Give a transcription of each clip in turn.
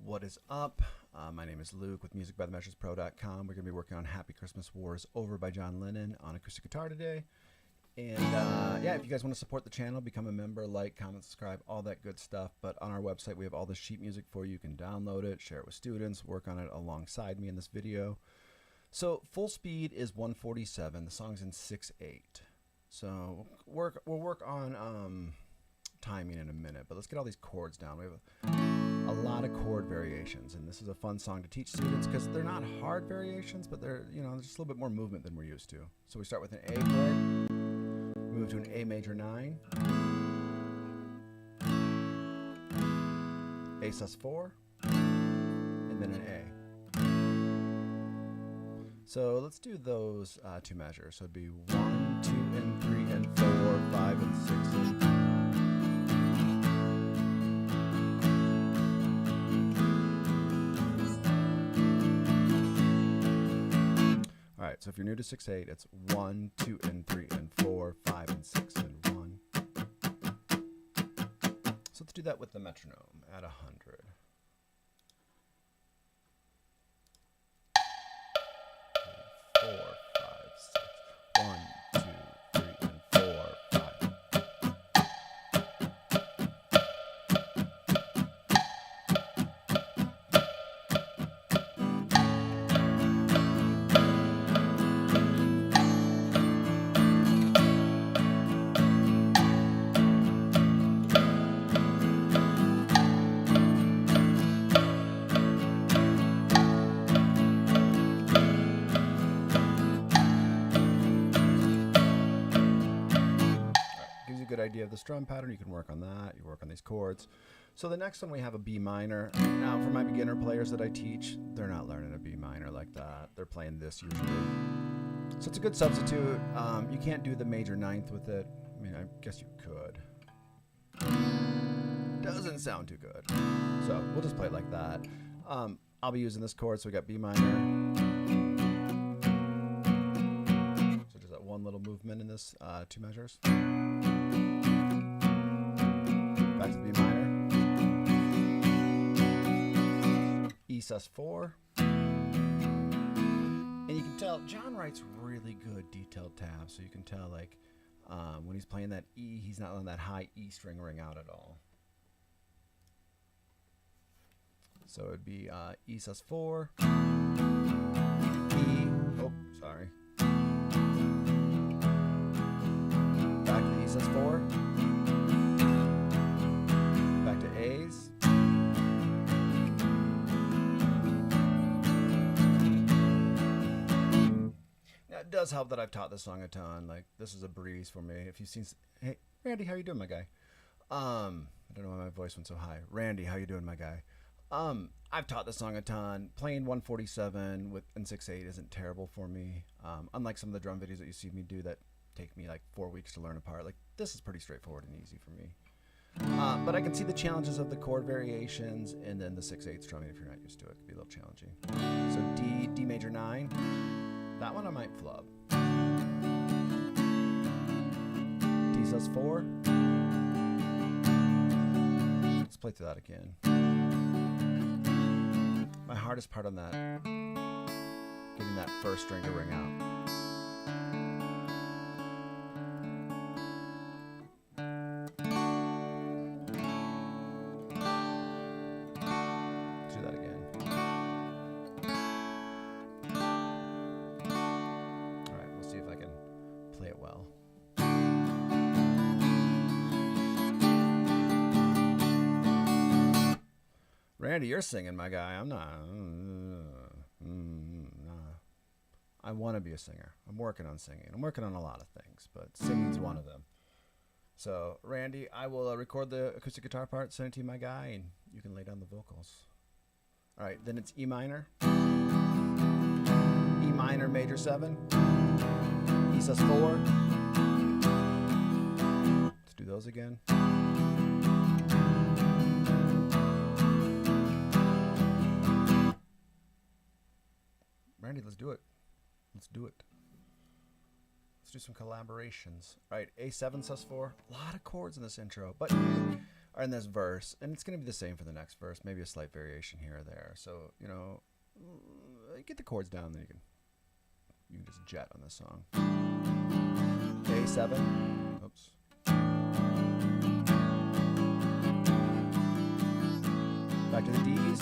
What is up? My name is Luke with musicbythemeasurespro.com. We're going to be working on Happy Christmas War is Over by John Lennon on acoustic guitar today. And yeah, if you guys want to support the channel, become a member, like, comment, subscribe, all that good stuff. But on our website, we have all the sheet music for you. You can download it, share it with students, work on it alongside me in this video. So full speed is 147. The song's in 6/8. So we'll work on timing in a minute, but let's get all these chords down. We have a lot of chord variations, and this is a fun song to teach students because they're not hard variations, but they're, you know, there's just a little bit more movement than we're used to. So we start with an A chord, move to an A major 9, A sus4, and then an A. So let's do those two measures. So it'd be 1, 2, and 3, and 4, 5, and 6, and so if you're new to 6/8, it's 1, 2, and 3, and 4, 5, and 6, and 1. So let's do that with the metronome at 100. 4, 5, 6. 1, 2, 3, and 4, 5. Good idea of the strum pattern. You can work on that. You work on these chords. So the next one we have a B minor. Now for my beginner players that I teach, they're not learning a B minor like that. They're playing this usually. So it's a good substitute. You can't do the major 9th with it. I mean, I guess you could. Doesn't sound too good. So we'll just play it like that. I'll be using this chord. So we got B minor. So just that one little movement in this two measures. Back to the B minor, E sus4, and you can tell John writes really good detailed tabs, so you can tell like when he's playing that E, he's not letting that high E string ring out at all. So it'd be E sus4, E, oh, sorry, back to the E sus4. Back to A's. Now it does help that I've taught this song a ton. Like this is a breeze for me. If you've seen, hey Randy, how you doing, my guy? I don't know why my voice went so high. Randy, how you doing, my guy? I've taught this song a ton. Playing 147 in 6/8 isn't terrible for me. Unlike some of the drum videos that you see me do that take me like 4 weeks to learn apart. Like this is pretty straightforward and easy for me. But I can see the challenges of the chord variations and then the 6/8 strumming if you're not used to it. It could be a little challenging. So D major 9. That one I might flub. D sus4. Let's play through that again. My hardest part on that, getting that first string to ring out. Randy, you're singing, my guy. I'm not. I want to be a singer. I'm working on singing. I'm working on a lot of things, but singing's one of them. So, Randy, I will record the acoustic guitar part, send it to you, my guy, and you can lay down the vocals. All right, then it's E minor. E minor major 7. E sus4. Let's do those again. Randy, let's do it. Let's do it. Let's do some collaborations. All right, A7 sus4. A lot of chords in this intro, but are in this verse, and it's going to be the same for the next verse, maybe a slight variation here or there. So, you know, get the chords down, then you can just jet on this song. A7. Oops. Back to the D's.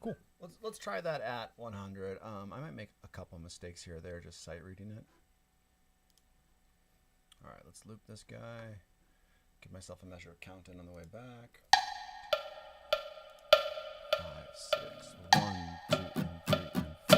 Cool. Let's try that at 100. I might make a couple mistakes here or there, just sight reading it. All right, let's loop this guy. Give myself a measure of count in on the way back. 5, 6, 1, 2, and 3, and 4.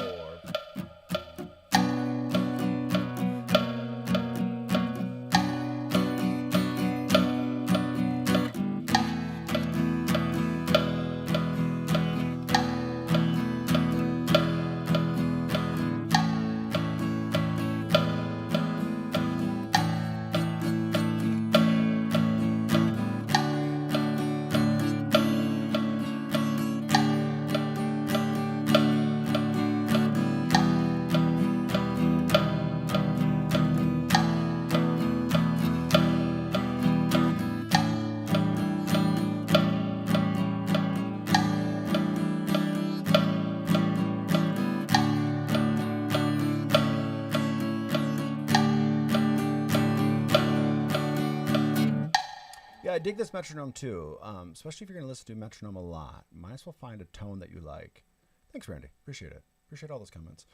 I dig this metronome too, especially if you're going to listen to metronome a lot. Might as well find a tone that you like. Thanks, Randy. Appreciate it. Appreciate all those comments.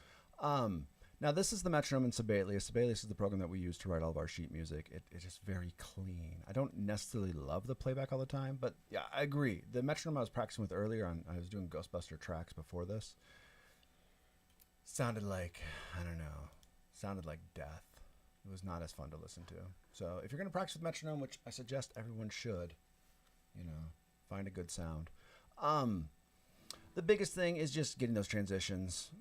Now, this is the metronome in Sibelius. Sibelius is the program that we use to write all of our sheet music. It is very clean. I don't necessarily love the playback all the time, but yeah, I agree. The metronome I was practicing with earlier, I was doing Ghostbuster tracks before this, sounded like, I don't know, sounded like death. It was not as fun to listen to. So if you're going to practice with metronome, which I suggest everyone should, you know, find a good sound. The biggest thing is just getting those transitions.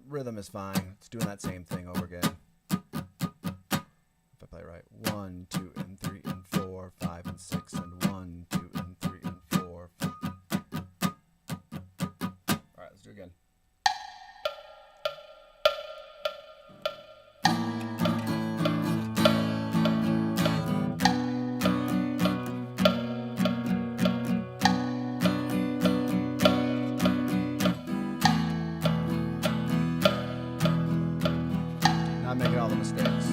Rhythm is fine. It's doing that same thing over again. If I play right. 1, 2, and 3, and 4, 5, and 6, and 1, 2, and 3, and 4. All right, let's do it again. Making all the mistakes.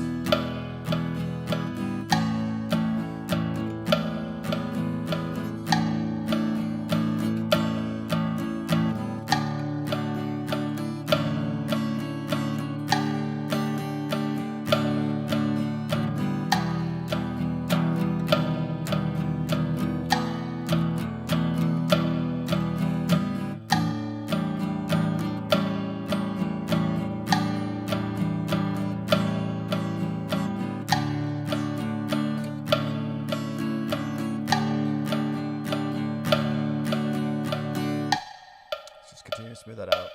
Smooth that out.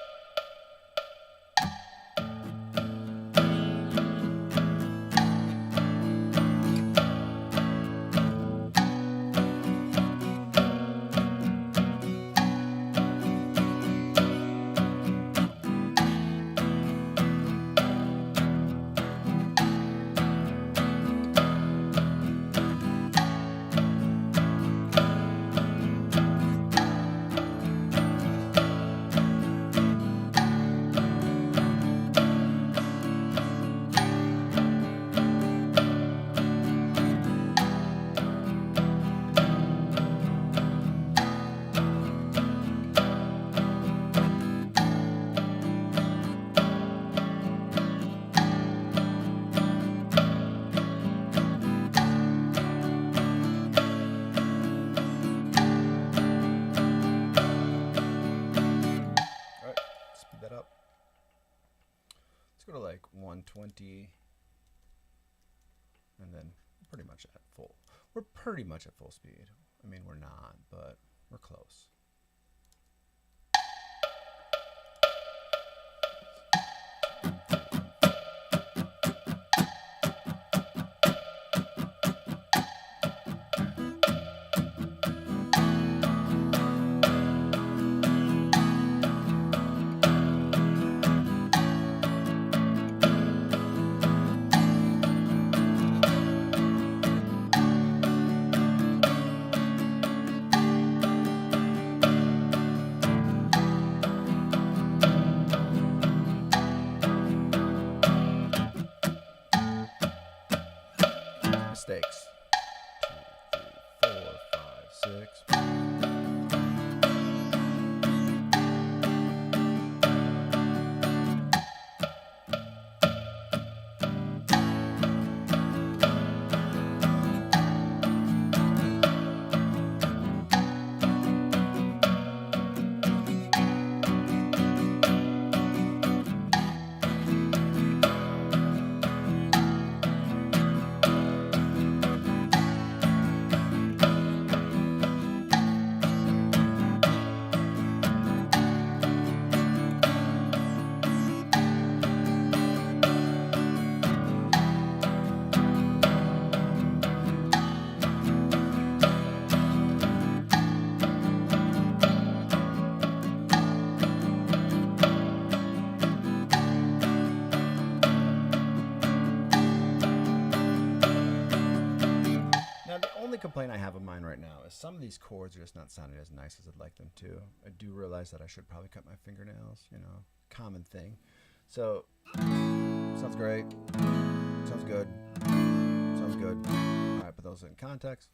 Go to like 120 and then pretty much at full. We're pretty much at full speed. I mean, we're not, but we're close. mistakes. 2, 3, 4, 5, 6. Complaint I have of mine right now is some of these chords are just not sounding as nice as I'd like them to. I do realize that I should probably cut my fingernails, you know, common thing. So, sounds great. Sounds good. Sounds good. All right, put those in context.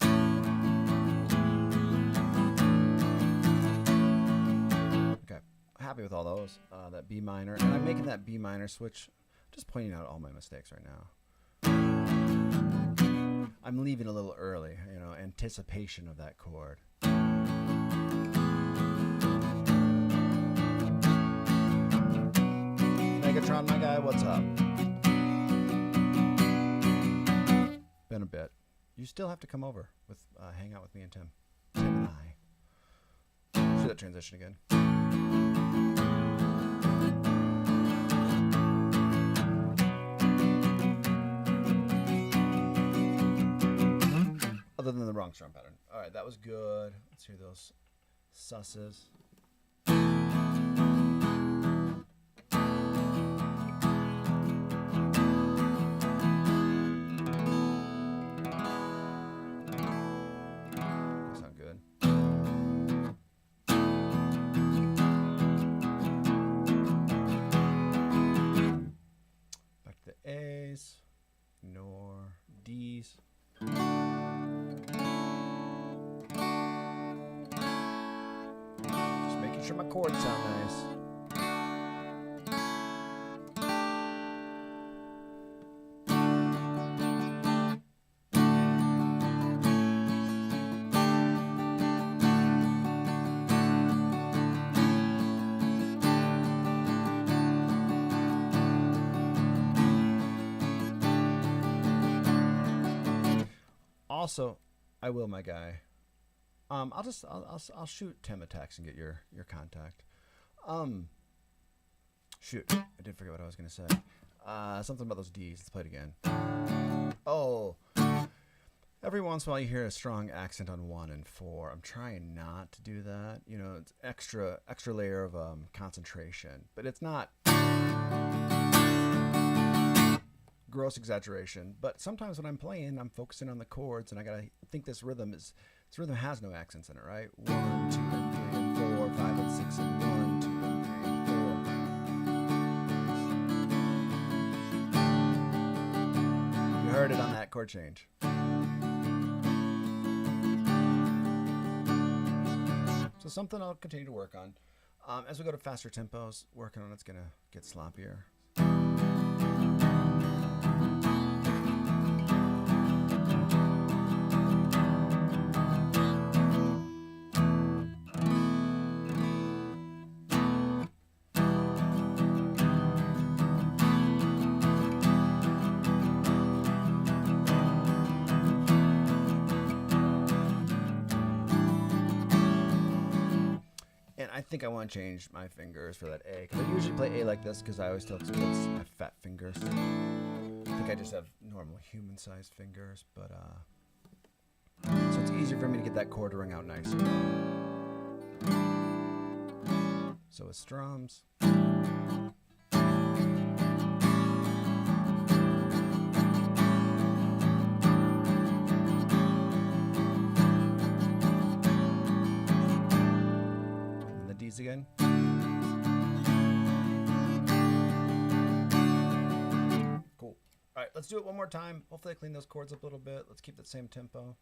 Okay, happy with all those. That B minor, and I'm making that B minor switch. Just pointing out all my mistakes right now. I'm leaving a little early, you know, anticipation of that chord. Megatron, my guy, what's up? Been a bit. You still have to come over with hang out with me and Tim. Tim and I. Let's do that transition again. Other than the wrong strum pattern. All right, that was good. Let's hear those susses. Sound good. Back to the A's. Ignore D's. Sure my chords sound nice. Also, I will, my guy. I'll shoot Tim a text and get your contact. Shoot, I did forget what I was gonna say. Something about those D's. Let's play it again. Oh, every once in a while you hear a strong accent on 1 and 4. I'm trying not to do that. You know, it's extra layer of concentration, but it's not gross exaggeration. But sometimes when I'm playing, I'm focusing on the chords, and I gotta think this rhythm has no accents in it, right? 1, 2, and 3, and 4, 5, and 6, and 1, 2, and 3, and 4. You heard it on that chord change. So something I'll continue to work on. As we go to faster tempos, working on it's gonna get sloppier. I think I want to change my fingers for that A, because I usually play A like this because I always tell kids I have fat fingers. I think I just have normal human-sized fingers, but so it's easier for me to get that chord to ring out nicer. So with strums. Again. Cool. All right, let's do it one more time. Hopefully I clean those chords up a little bit. Let's keep that same tempo.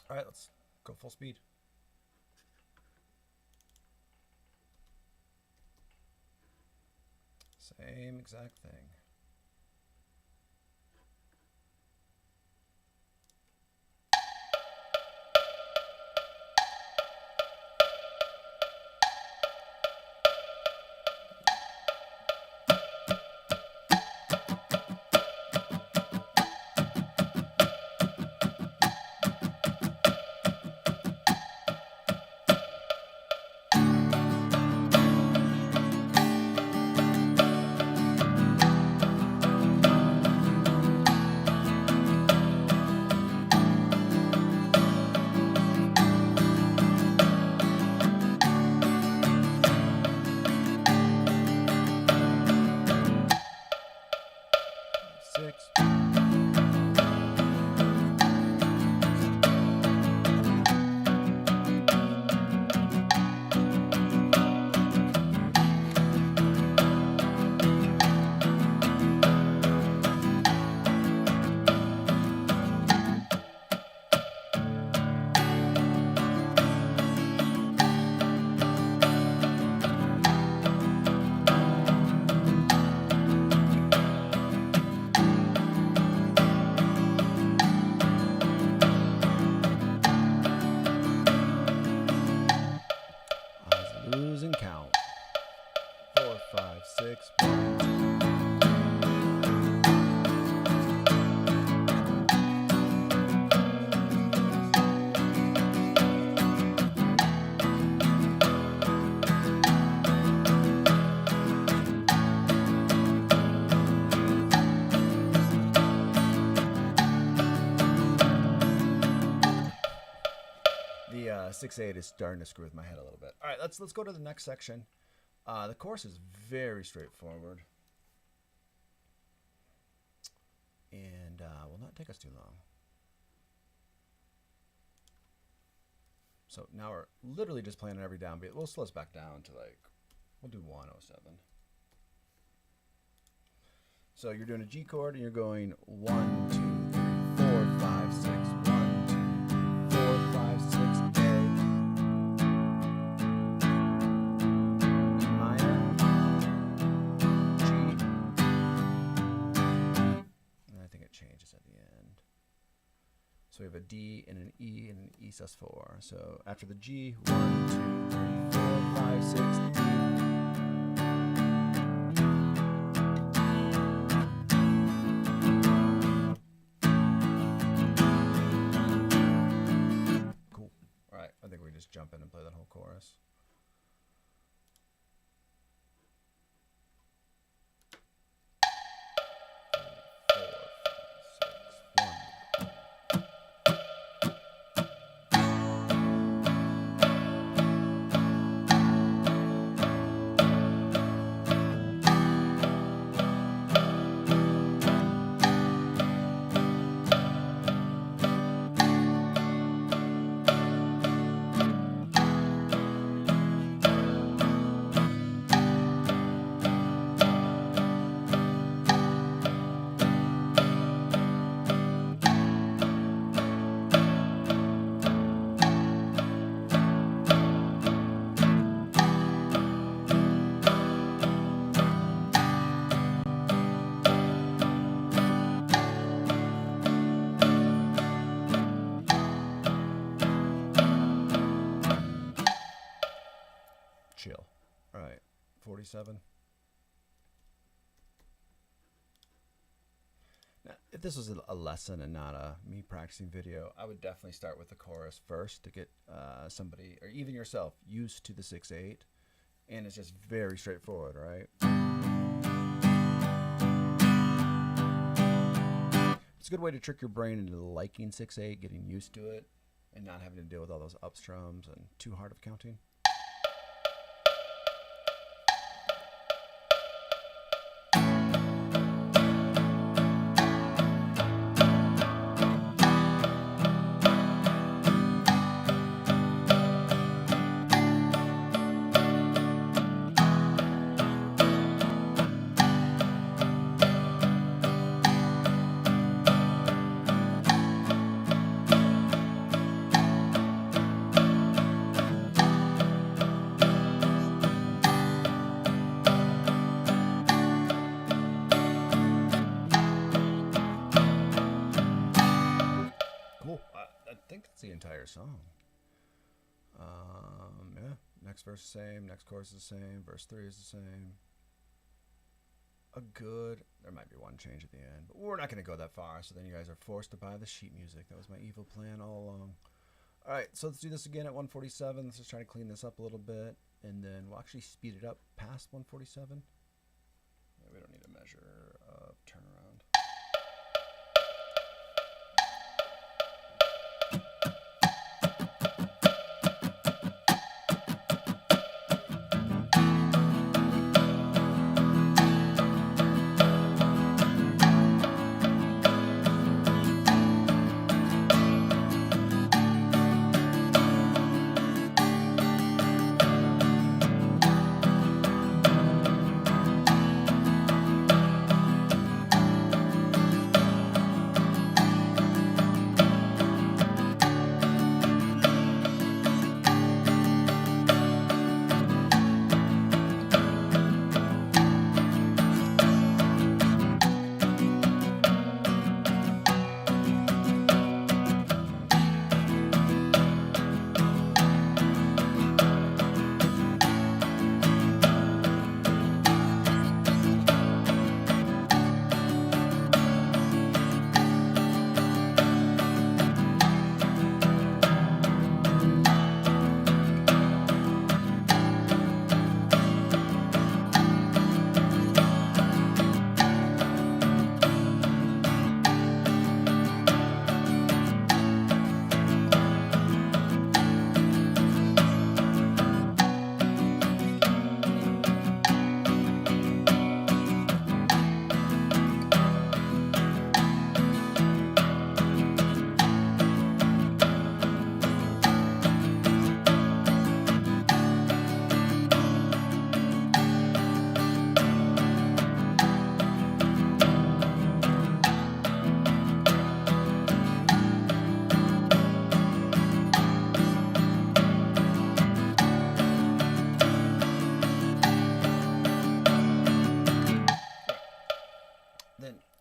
All right, let's go full speed. Same exact thing. Losing count. 4, 5, 6. 1. The 6/8 is starting to screw with my head a little bit. All right, let's go to the next section. The chorus is very straightforward, and will not take us too long. So now we're literally just playing on every downbeat. We'll slow us back down to like We'll do 107. So you're doing a G chord and you're going 1, 2, 3, 4, 5, 6, 1, 2, 4, 5, 6, A. E minor, G. And I think it changes at the end. So we have a D and an E and an E sus4. So after the G, 1, 2, 3, 4, 5, 6, E. Cool. All right, I think we just jump in and play that whole chorus. Chill. All right, 47. Now, if this was a lesson and not a me practicing video, I would definitely start with the chorus first to get somebody, or even yourself, used to the 6/8. And it's just very straightforward, right? It's a good way to trick your brain into liking 6/8, getting used to it, and not having to deal with all those up strums and too hard of counting. The entire song. Yeah, next verse is the same, next chorus is the same, verse 3 is the same. There might be one change at the end, but we're not going to go that far, so then you guys are forced to buy the sheet music. That was my evil plan all along. Alright, so let's do this again at 147. Let's just try to clean this up a little bit, and then we'll actually speed it up past 147. Yeah, we don't need a measure of turnaround.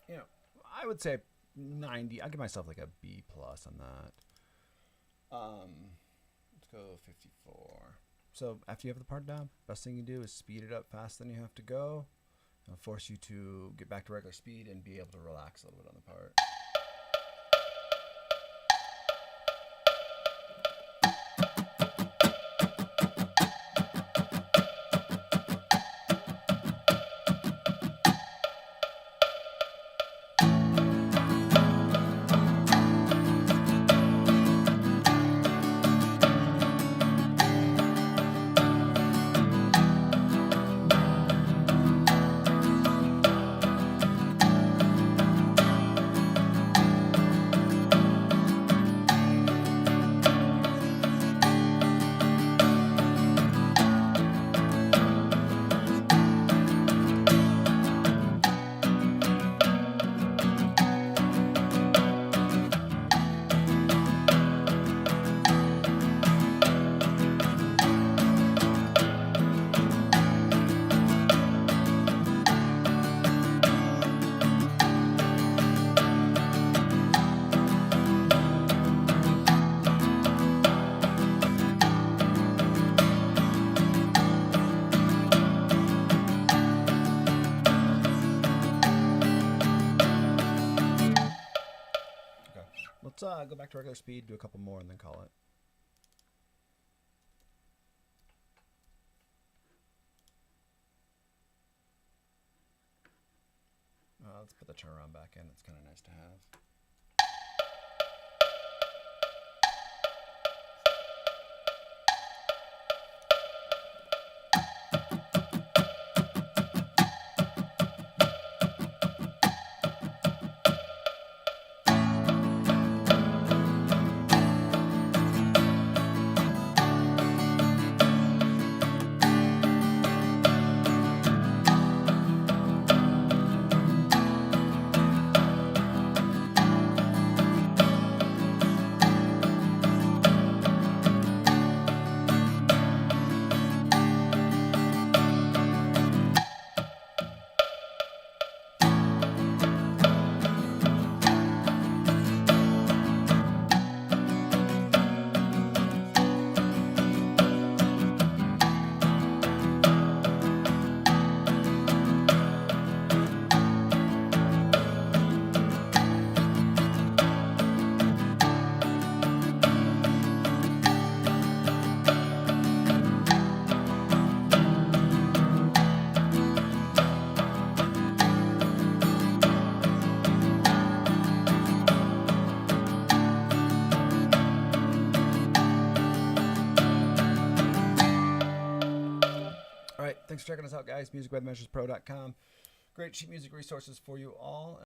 you know, I would say 90. I'll give myself like a B plus on that. Let's go 54. So after you have the part down, best thing you do is speed it up faster than you have to go. It'll force you to get back to regular speed and be able to relax a little bit on the part. Let's go back to regular speed, do a couple more, and then call it. Let's put the turnaround back in. It's kind of nice to have. Thanks for checking us out, guys. MusicByTheMeasuresPro.com. Great sheet music resources for you all.